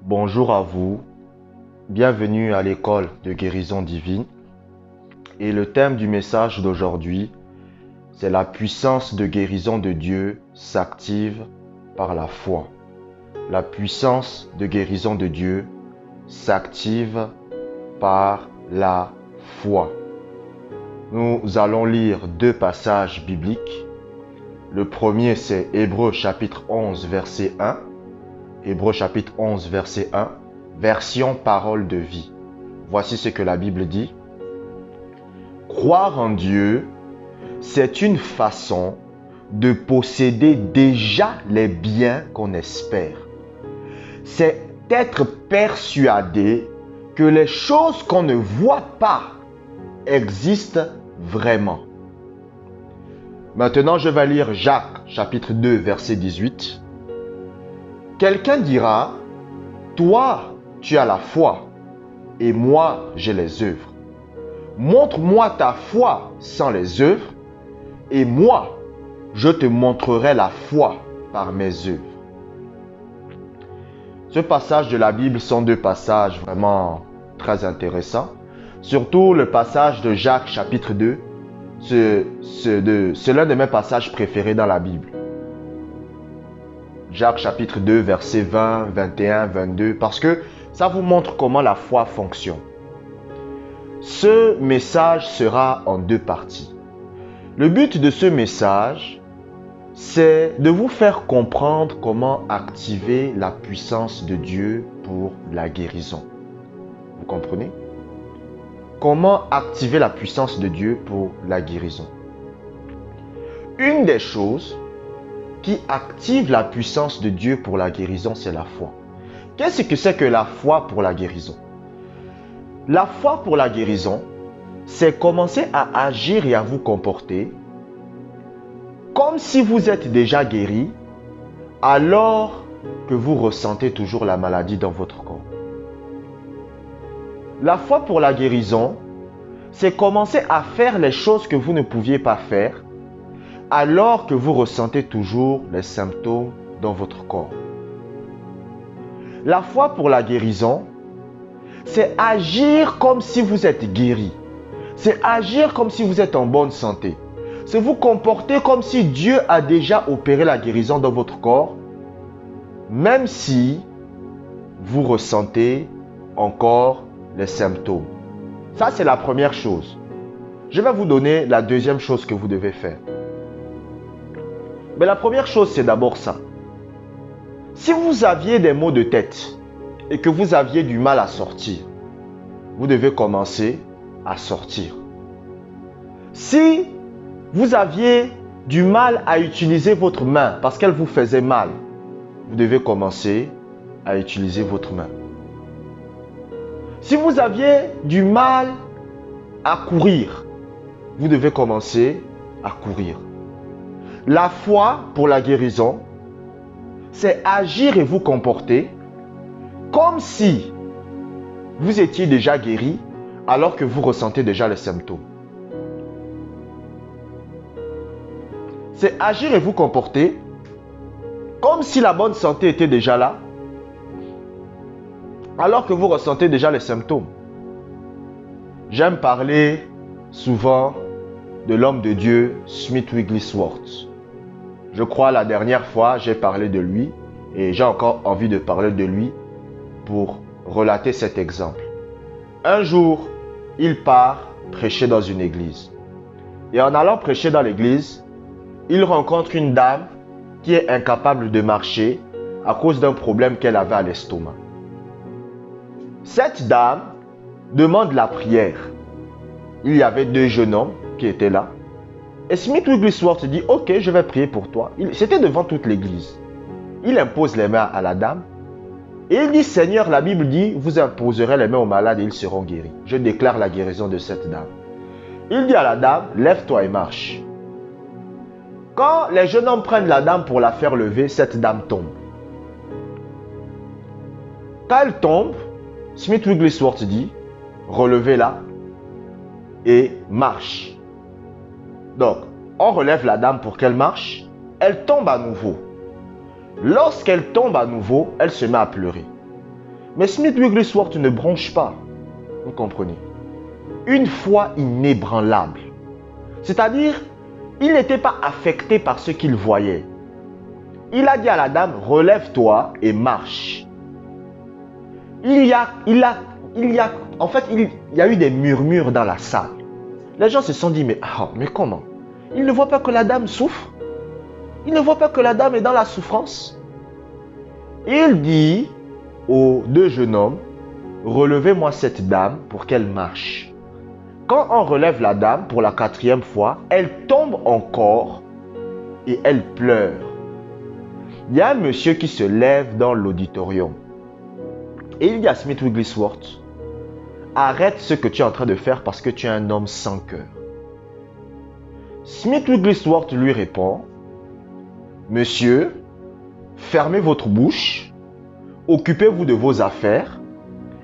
Bonjour à vous, bienvenue à l'école de guérison divine. Et le thème du message d'aujourd'hui, c'est la puissance de guérison de Dieu s'active par la foi. La puissance de guérison de Dieu s'active par la foi. Nous allons lire deux passages bibliques. Le premier, c'est Hébreux chapitre 11, verset 1. Hébreux chapitre 11, verset 1, version parole de vie. Voici ce que la Bible dit. Croire en Dieu, c'est une façon de posséder déjà les biens qu'on espère. C'est être persuadé que les choses qu'on ne voit pas existent vraiment. Maintenant, je vais lire Jacques chapitre 2, verset 18. Quelqu'un dira, toi, tu as la foi, et moi, j'ai les œuvres. Montre-moi ta foi sans les œuvres, et moi, je te montrerai la foi par mes œuvres. Ce passage de la Bible sont deux passages vraiment très intéressants. Surtout le passage de Jacques chapitre 2, c'est l'un de mes passages préférés dans la Bible. Jacques chapitre 2, versets 20, 21, 22, parce que ça vous montre comment la foi fonctionne. Ce message sera en deux parties. Le but de ce message, c'est de vous faire comprendre comment activer la puissance de Dieu pour la guérison. Vous comprenez? Comment activer la puissance de Dieu pour la guérison? Une des choses qui active la puissance de Dieu pour la guérison, c'est la foi. Qu'est-ce que c'est que la foi pour la guérison? La foi pour la guérison, c'est commencer à agir et à vous comporter comme si vous êtes déjà guéri, alors que vous ressentez toujours la maladie dans votre corps. La foi pour la guérison, c'est commencer à faire les choses que vous ne pouviez pas faire, alors que vous ressentez toujours les symptômes dans votre corps. La foi pour la guérison, c'est agir comme si vous êtes guéri. C'est agir comme si vous êtes en bonne santé. C'est vous comporter comme si Dieu a déjà opéré la guérison dans votre corps, même si vous ressentez encore les symptômes. Ça, c'est la première chose. Je vais vous donner la deuxième chose que vous devez faire. Mais la première chose, c'est d'abord ça. Si vous aviez des maux de tête et que vous aviez du mal à sortir, vous devez commencer à sortir. Si vous aviez du mal à utiliser votre main parce qu'elle vous faisait mal, vous devez commencer à utiliser votre main. Si vous aviez du mal à courir, vous devez commencer à courir. La foi pour la guérison, c'est agir et vous comporter comme si vous étiez déjà guéri alors que vous ressentez déjà les symptômes. C'est agir et vous comporter comme si la bonne santé était déjà là alors que vous ressentez déjà les symptômes. J'aime parler souvent de l'homme de Dieu Smith Wigglesworth. Je crois la dernière fois j'ai parlé de lui et j'ai encore envie de parler de lui pour relater cet exemple. Un jour, il part prêcher dans une église. Et en allant prêcher dans l'église, il rencontre une dame qui est incapable de marcher à cause d'un problème qu'elle avait à l'estomac. Cette dame demande la prière. Il y avait deux jeunes hommes qui étaient là. Et Smith Wigglesworth dit, ok, je vais prier pour toi. C'était devant toute l'église. Il impose les mains à la dame. Et il dit, Seigneur, la Bible dit, vous imposerez les mains aux malades et ils seront guéris. Je déclare la guérison de cette dame. Il dit à la dame, lève-toi et marche. Quand les jeunes hommes prennent la dame pour la faire lever, cette dame tombe. Quand elle tombe, Smith Wigglesworth dit, relevez-la et marche. Donc, on relève la dame pour qu'elle marche. Elle tombe à nouveau. Lorsqu'elle tombe à nouveau, elle se met à pleurer. Mais Smith Wigglesworth ne bronche pas. Vous comprenez? Une foi inébranlable. C'est-à-dire, il n'était pas affecté par ce qu'il voyait. Il a dit à la dame, relève-toi et marche. Il y a eu des murmures dans la salle. Les gens se sont dit, mais comment? Il ne voit pas que la dame souffre? Il ne voit pas que la dame est dans la souffrance? Il dit aux deux jeunes hommes, relevez-moi cette dame pour qu'elle marche. Quand on relève la dame pour la 4e fois, elle tombe encore et elle pleure. Il y a un monsieur qui se lève dans l'auditorium et il dit à Smith Wigglesworth, arrête ce que tu es en train de faire parce que tu es un homme sans cœur. Smith Wigglesworth lui répond, monsieur, fermez votre bouche, occupez-vous de vos affaires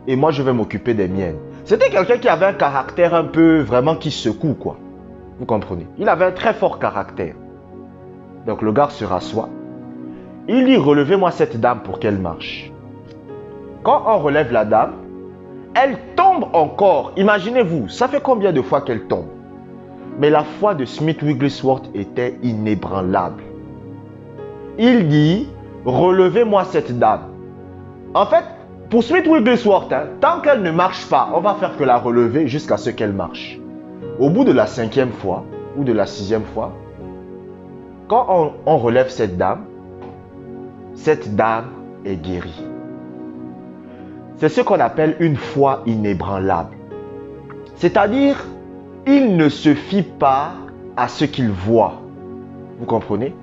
et moi je vais m'occuper des miennes. C'était quelqu'un qui avait un caractère un peu vraiment qui secoue quoi. Vous comprenez? Il avait un très fort caractère. Donc le gars se rassoit. Il dit relevez-moi cette dame pour qu'elle marche. Quand on relève la dame, elle tombe encore. Imaginez-vous, ça fait combien de fois qu'elle tombe? Mais la foi de Smith Wigglesworth était inébranlable. Il dit relevez-moi cette dame. En fait, pour Smith Wigglesworth, tant qu'elle ne marche pas, on va faire que la relever jusqu'à ce qu'elle marche. Au bout de la 5e fois ou de la 6e fois, quand on relève cette dame est guérie. C'est ce qu'on appelle une foi inébranlable. C'est-à-dire, il ne se fie pas à ce qu'il voit. Vous comprenez?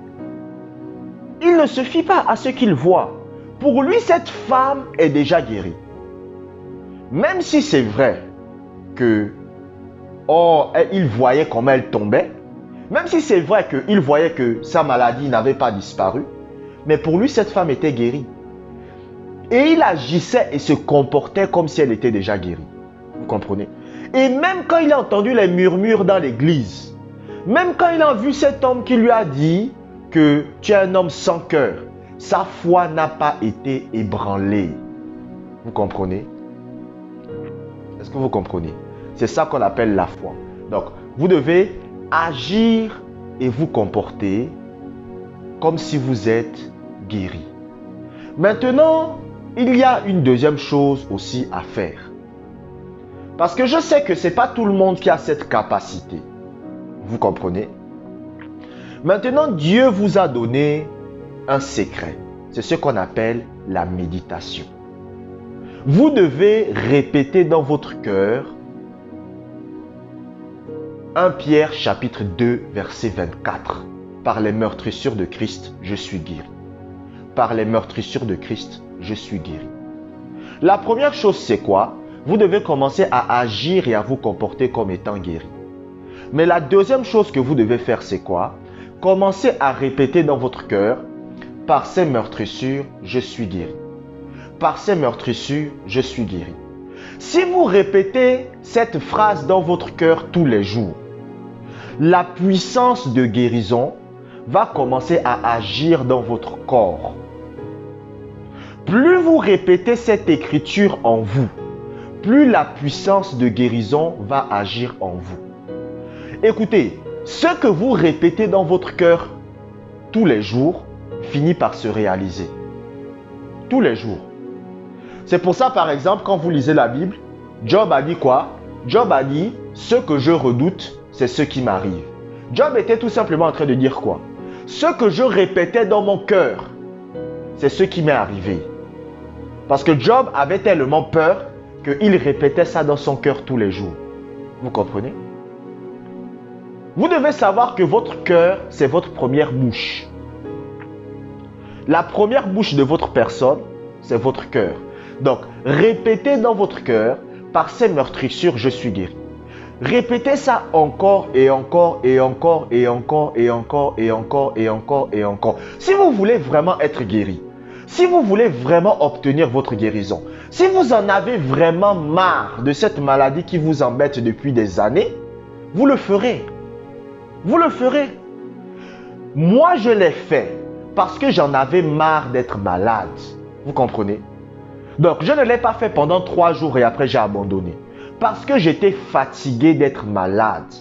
Il ne se fie pas à ce qu'il voit. Pour lui, cette femme est déjà guérie. Même si c'est vrai que il voyait comment elle tombait, même si c'est vrai qu'il voyait que sa maladie n'avait pas disparu, mais pour lui, cette femme était guérie. Et il agissait et se comportait comme si elle était déjà guérie. Vous comprenez? Et même quand il a entendu les murmures dans l'église, même quand il a vu cet homme qui lui a dit que tu es un homme sans cœur, sa foi n'a pas été ébranlée. Vous comprenez? Est-ce que vous comprenez? C'est ça qu'on appelle la foi. Donc, vous devez agir et vous comporter comme si vous êtes guéri. Maintenant, il y a une deuxième chose aussi à faire. Parce que je sais que ce n'est pas tout le monde qui a cette capacité. Vous comprenez? Maintenant, Dieu vous a donné un secret. C'est ce qu'on appelle la méditation. Vous devez répéter dans votre cœur 1 Pierre chapitre 2 verset 24. Par les meurtrissures de Christ, je suis guéri. Par les meurtrissures de Christ, je suis guéri. La première chose, c'est quoi? Vous devez commencer à agir et à vous comporter comme étant guéri. Mais la deuxième chose que vous devez faire, c'est quoi? Commencez à répéter dans votre cœur, par ces meurtrissures, je suis guéri. Par ces meurtrissures, je suis guéri. Si vous répétez cette phrase dans votre cœur tous les jours, la puissance de guérison va commencer à agir dans votre corps. Plus vous répétez cette écriture en vous, plus la puissance de guérison va agir en vous. Écoutez, ce que vous répétez dans votre cœur tous les jours finit par se réaliser. Tous les jours. C'est pour ça, par exemple, quand vous lisez la Bible, Job a dit quoi? Job a dit, ce que je redoute, c'est ce qui m'arrive. Job était tout simplement en train de dire quoi? Ce que je répétais dans mon cœur, c'est ce qui m'est arrivé. Parce que Job avait tellement peur qu'il répétait ça dans son cœur tous les jours. Vous comprenez? Vous devez savoir que votre cœur, c'est votre première bouche. La première bouche de votre personne, c'est votre cœur. Donc, répétez dans votre cœur, par ces meurtrissures, je suis guéri. Répétez ça encore et encore et encore et encore et encore et encore et encore et encore. Si vous voulez vraiment être guéri, si vous voulez vraiment obtenir votre guérison, si vous en avez vraiment marre de cette maladie qui vous embête depuis des années, vous le ferez. Vous le ferez. Moi, je l'ai fait parce que j'en avais marre d'être malade. Vous comprenez? Donc, je ne l'ai pas fait pendant 3 jours et après j'ai abandonné. Parce que j'étais fatigué d'être malade.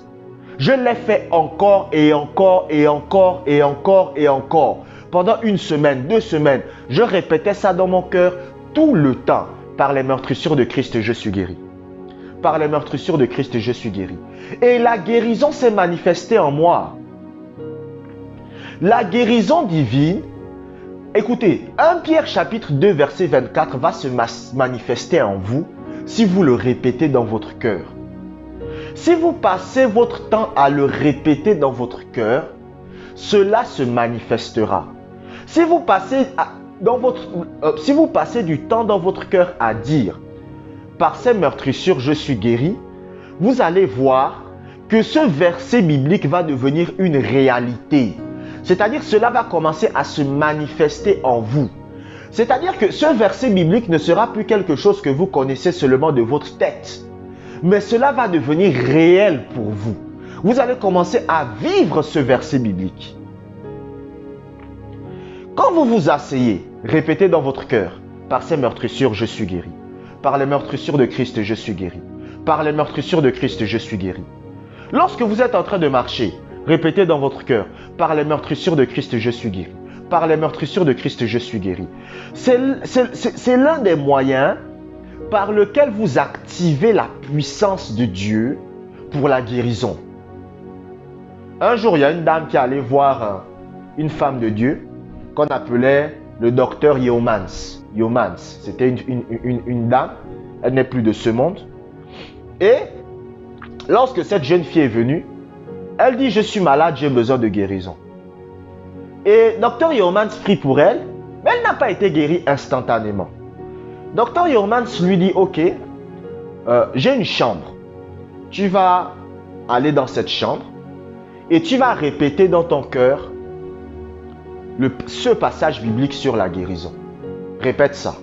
Je l'ai fait encore et encore et encore et encore et encore. Pendant 1 semaine, 2 semaines, je répétais ça dans mon cœur tout le temps. Par les meurtrissures de Christ, je suis guéri. Par les meurtrissures de Christ, je suis guéri. Et la guérison s'est manifestée en moi. La guérison divine, écoutez, 1 Pierre chapitre 2 verset 24 va se manifester en vous si vous le répétez dans votre cœur. Si vous passez votre temps à le répéter dans votre cœur, cela se manifestera. Si vous passez du temps dans votre cœur à dire « Par ces meurtrissures, je suis guéri », vous allez voir que ce verset biblique va devenir une réalité. C'est-à-dire que cela va commencer à se manifester en vous. C'est-à-dire que ce verset biblique ne sera plus quelque chose que vous connaissez seulement de votre tête. Mais cela va devenir réel pour vous. Vous allez commencer à vivre ce verset biblique. Quand vous vous asseyez, répétez dans votre cœur, par ces meurtrissures, je suis guéri. Par les meurtrissures de Christ, je suis guéri. Par les meurtrissures de Christ, je suis guéri. Lorsque vous êtes en train de marcher, répétez dans votre cœur, par les meurtrissures de Christ, je suis guéri. Par les meurtrissures de Christ, je suis guéri. C'est l'un des moyens par lequel vous activez la puissance de Dieu pour la guérison. Un jour, il y a une dame qui allait voir une femme de Dieu qu'on appelait le docteur Yeomans. Yeomans, c'était une dame, elle n'est plus de ce monde. Et lorsque cette jeune fille est venue, elle dit « Je suis malade, j'ai besoin de guérison ». Et docteur Yeomans prie pour elle, mais elle n'a pas été guérie instantanément. Docteur Yeomans lui dit « Ok, j'ai une chambre. Tu vas aller dans cette chambre et tu vas répéter dans ton cœur ce passage biblique sur la guérison. Répète ça.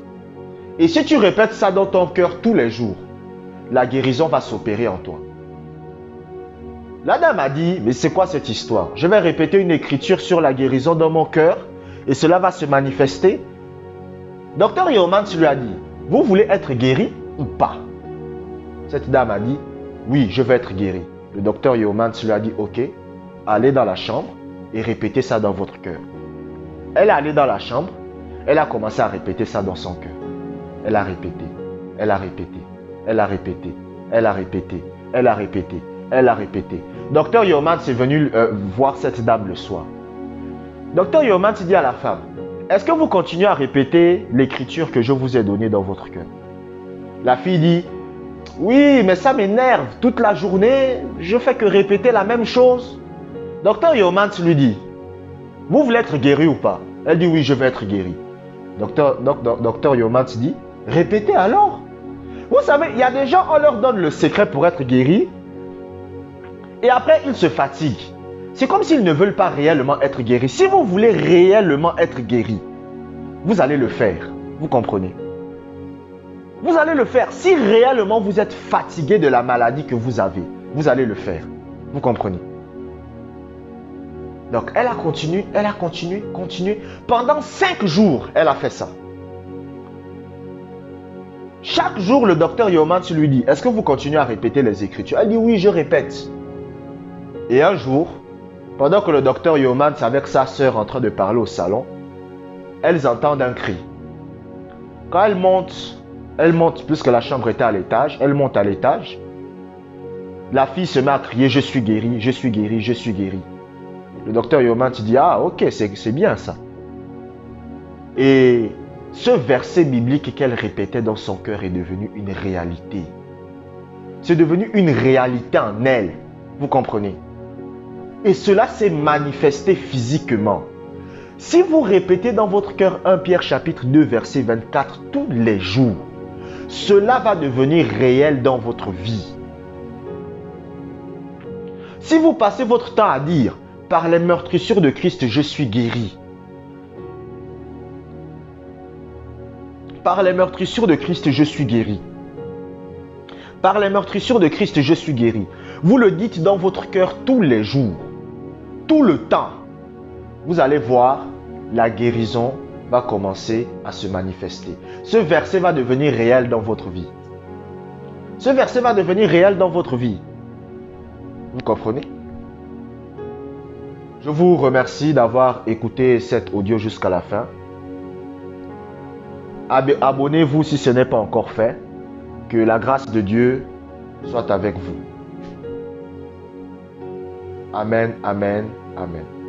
Et si tu répètes ça dans ton cœur tous les jours, la guérison va s'opérer en toi. » La dame a dit, mais c'est quoi cette histoire? Je vais répéter une écriture sur la guérison dans mon cœur et cela va se manifester. Docteur Yeomans lui a dit, vous voulez être guéri ou pas? Cette dame a dit, oui, je veux être guéri. Le docteur Yeomans lui a dit, ok, allez dans la chambre et répétez ça dans votre cœur. Elle est allée dans la chambre, elle a commencé à répéter ça dans son cœur. Elle a répété, elle a répété, elle a répété, elle a répété, elle a répété. Elle a répété. Docteur Yeomans est venu voir cette dame le soir. Docteur Yeomans dit à la femme, est-ce que vous continuez à répéter l'écriture que je vous ai donnée dans votre cœur? La fille dit, oui, mais ça m'énerve. Toute la journée, je fais que répéter la même chose. Docteur Yeomans lui dit, vous voulez être guéri ou pas? Elle dit, oui, je vais être guéri. Docteur Yeomans dit, répétez alors. Vous savez, il y a des gens, on leur donne le secret pour être guéri. Et après, ils se fatiguent. C'est comme s'ils ne veulent pas réellement être guéris. Si vous voulez réellement être guéri, vous allez le faire. Vous comprenez? Vous allez le faire. Si réellement vous êtes fatigué de la maladie que vous avez, vous allez le faire. Vous comprenez? Donc, elle a continué. Pendant 5 jours, elle a fait ça. Chaque jour, le docteur Yeomans lui dit, est-ce que vous continuez à répéter les écritures? Elle dit, oui, je répète. Et un jour, pendant que le docteur Yeomans avec sa sœur en train de parler au salon, elles entendent un cri. Quand elles montent, puisque la chambre était à l'étage, elles montent à l'étage. La fille se met à crier, je suis guéri, je suis guéri, je suis guéri. Le docteur Yeomans dit, ah ok, c'est bien ça. Et ce verset biblique qu'elle répétait dans son cœur est devenu une réalité. C'est devenu une réalité en elle. Vous comprenez? Et cela s'est manifesté physiquement. Si vous répétez dans votre cœur 1 Pierre chapitre 2 verset 24 tous les jours, cela va devenir réel dans votre vie. Si vous passez votre temps à dire, par les meurtrissures de Christ, je suis guéri. Par les meurtrissures de Christ, je suis guéri. Par les meurtrissures de Christ, je suis guéri. Vous le dites dans votre cœur tous les jours, tout le temps. Vous allez voir la guérison va commencer à se manifester. Ce verset va devenir réel dans votre vie. Ce verset va devenir réel dans votre vie. Vous comprenez? Je vous remercie d'avoir écouté cet audio jusqu'à la fin. Abonnez-vous si ce n'est pas encore fait. Que la grâce de Dieu soit avec vous. Amen, amen, amen.